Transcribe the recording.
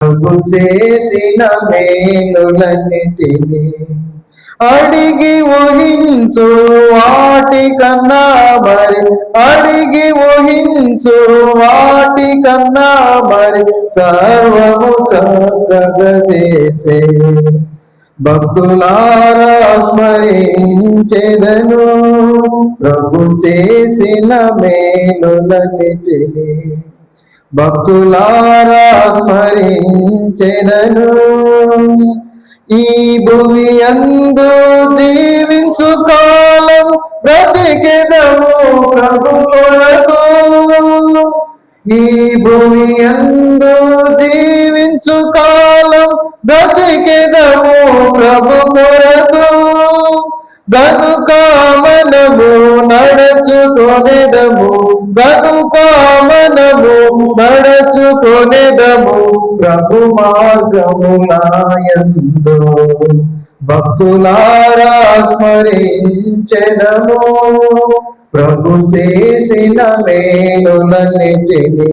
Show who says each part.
Speaker 1: ప్రభు చేసిన మేలులన్నిటిని అడిగి ఊహించు వాటి కన్నా మరి అడిగి ఊహించు వాటి కన్నా మరి సర్వము చక్కగా చేసే భక్తులారా స్మరించెదను ప్రభు చేసిన మేలులన్నిటిని భక్తులారా స్మరించెదను ఈ భూమి యందు జీవించు కాలం బ్రతికెదము ప్రభు కొరకు ఈ భూమి యందు జీవించు కాలం బ్రతికెదము ప్రభు కొరకు గనుక మనము నడుచుకొనెదము గనుక మనము నడుచుకొనెదము ప్రభు మార్గములయందు భక్తులారా స్మరించెదము ప్రభు చేసిన మేలులన్నిటిని